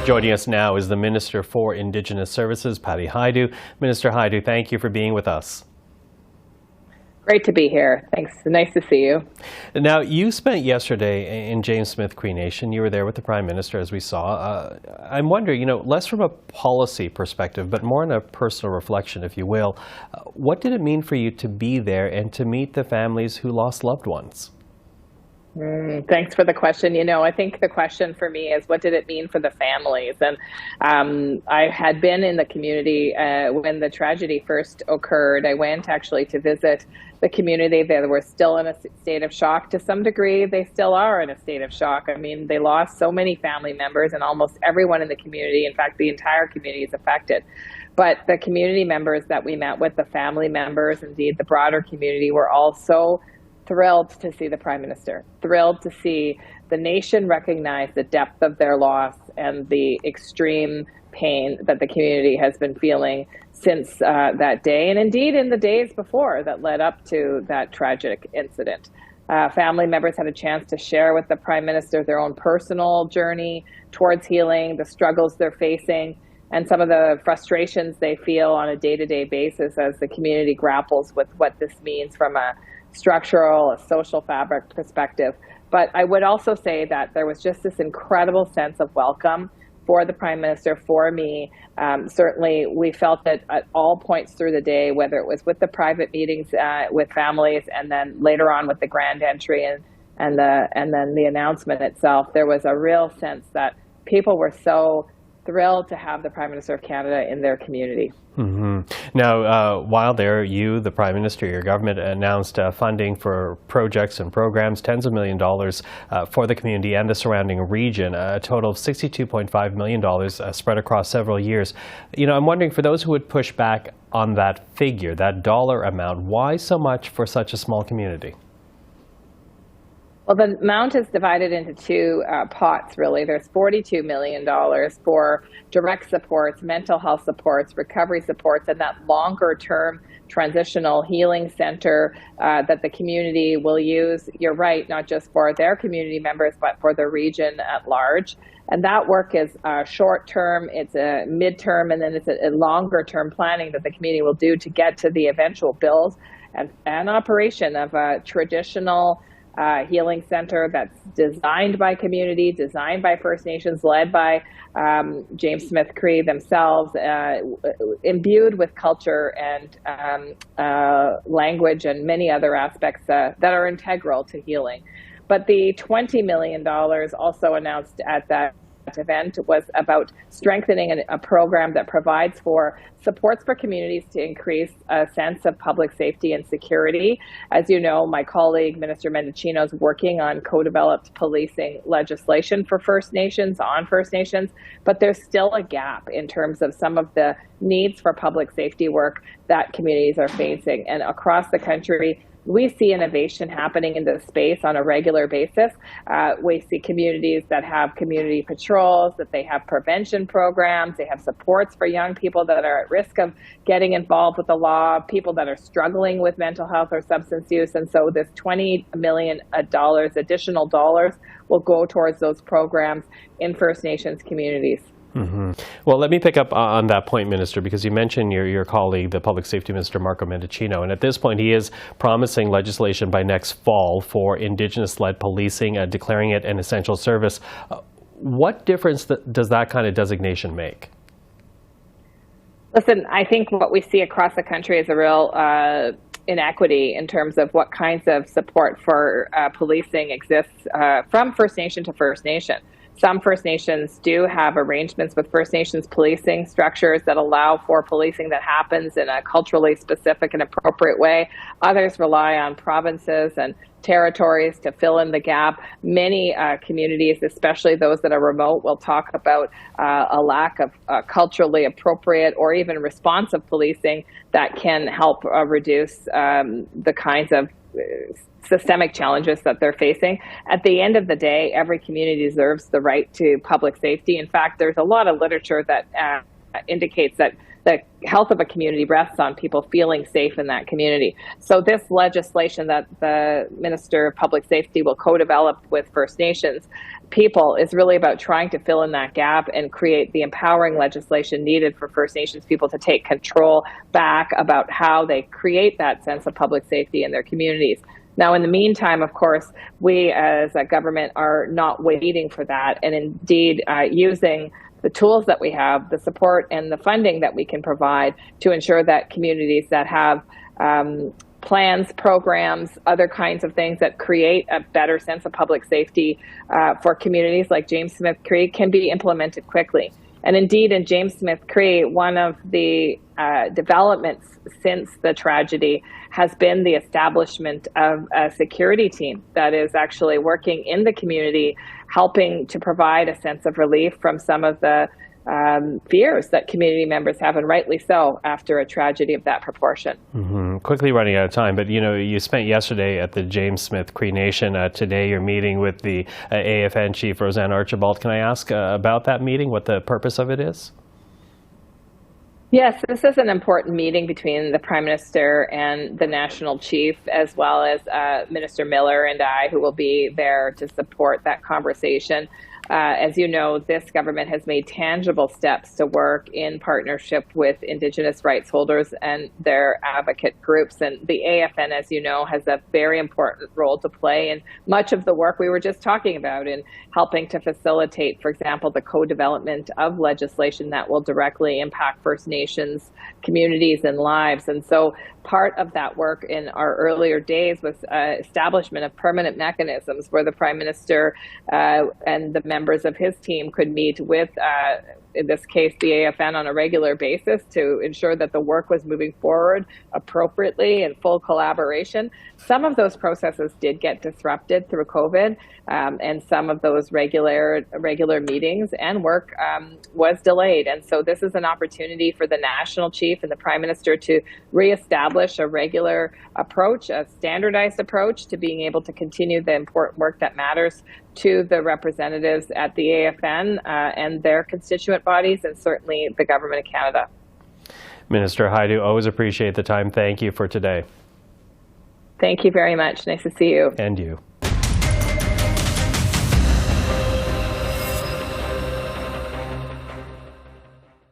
Joining us now is the Minister for Indigenous Services, Patty Hajdu. Minister Hajdu, thank you for being with us. Great to be here. Thanks. Nice to see you. Now, you spent yesterday in James Smith Cree Nation. You were there with the Prime Minister, as we saw. I'm wondering, less from a policy perspective, but more in a personal reflection, if you will. What did it mean for you to be there and to meet the families who lost loved ones? Thanks for the question. I think the question for me is, what did it mean for the families? And I had been in the community when the tragedy first occurred. I went actually to visit the community. They were still in a state of shock to some degree. They still are in a state of shock. I mean, they lost so many family members, and almost everyone in the community, in fact, the entire community is affected. But the community members that we met with, the family members, indeed the broader community, were all so thrilled to see the Prime Minister, thrilled to see the nation recognize the depth of their loss and the extreme pain that the community has been feeling since that day, and indeed in the days before that led up to that tragic incident. Family members had a chance to share with the Prime Minister their own personal journey towards healing, the struggles they're facing, and some of the frustrations they feel on a day-to-day basis as the community grapples with what this means from a structural, a social fabric perspective. But I would also say that there was just this incredible sense of welcome for the Prime Minister, for me. Certainly, we felt that at all points through the day, whether it was with the private meetings with families, and then later on with the grand entry and then the announcement itself, there was a real sense that people were so thrilled to have the Prime Minister of Canada in their community. Now, while there, you, the Prime Minister, your government announced funding for projects and programs, tens of $millions for the community and the surrounding region, a total of $62.5 million spread across several years. I'm wondering, for those who would push back on that figure, that dollar amount, why so much for such a small community? Well, the amount is divided into two pots, really. There's $42 million for direct supports, mental health supports, recovery supports, and that longer-term transitional healing center that the community will use, you're right, not just for their community members, but for the region at large. And that work is short-term, it's a mid-term, and then it's a longer-term planning that the community will do to get to the eventual build and operation of a traditional healing center that's designed by community, designed by First Nations, led by James Smith Cree themselves, imbued with culture and language and many other aspects that are integral to healing. But the $20 million also announced at that event was about strengthening a program that provides for supports for communities to increase a sense of public safety and security. As you know, my colleague, Minister Mendicino, is working on co-developed policing legislation for First Nations, on First Nations, but there's still a gap in terms of some of the needs for public safety work that communities are facing. And across the country, we see innovation happening in this space on a regular basis. We see communities that have community patrols, that they have prevention programs, they have supports for young people that are at risk of getting involved with the law, people that are struggling with mental health or substance use. And so this $20 million additional dollars will go towards those programs in First Nations communities. Well, let me pick up on that point, Minister, because you mentioned your colleague, the Public Safety Minister, Marco Mendicino, and at this point he is promising legislation by next fall for Indigenous-led policing, declaring it an essential service. What difference does that kind of designation make? Listen, I think what we see across the country is a real inequity in terms of what kinds of support for policing exists from First Nation to First Nation. Some First Nations do have arrangements with First Nations policing structures that allow for policing that happens in a culturally specific and appropriate way. Others rely on provinces and territories to fill in the gap. Many communities, especially those that are remote, will talk about a lack of culturally appropriate or even responsive policing that can help reduce the kinds of systemic challenges that they're facing. At the end of the day, every community deserves the right to public safety. In fact, there's a lot of literature that indicates that the health of a community rests on people feeling safe in that community. So this legislation that the Minister of Public Safety will co-develop with First Nations people is really about trying to fill in that gap and create the empowering legislation needed for First Nations people to take control back about how they create that sense of public safety in their communities. Now, in the meantime, of course, we as a government are not waiting for that, and indeed using the tools that we have, the support and the funding that we can provide to ensure that communities that have plans, programs, other kinds of things that create a better sense of public safety for communities like James Smith Cree can be implemented quickly. And indeed, in James Smith Cree, one of the developments since the tragedy has been the establishment of a security team that is actually working in the community, helping to provide a sense of relief from some of the fears that community members have, and rightly so, after a tragedy of that proportion. Quickly running out of time, but you spent yesterday at the James Smith Cree Nation. Today you're meeting with the AFN Chief, Roseanne Archibald. Can I ask about that meeting, what the purpose of it is? Yes, this is an important meeting between the Prime Minister and the National Chief, as well as Minister Miller and I, who will be there to support that conversation. As you know, this government has made tangible steps to work in partnership with Indigenous rights holders and their advocate groups. And the AFN, as you know, has a very important role to play in much of the work we were just talking about in helping to facilitate, for example, the co-development of legislation that will directly impact First Nations communities and lives. And so part of that work in our earlier days was establishment of permanent mechanisms where the Prime Minister and the members of his team could meet with, in this case, the AFN on a regular basis to ensure that the work was moving forward appropriately in full collaboration. Some of those processes did get disrupted through COVID, and some of those regular meetings and work was delayed. And so this is an opportunity for the National Chief and the Prime Minister to reestablish a regular approach, a standardized approach to being able to continue the important work that matters to the representatives at the AFN and their constituent bodies, and certainly the Government of Canada. Minister Hajdu, always appreciate the time. Thank you for today. Thank you very much. Nice to see you. And you.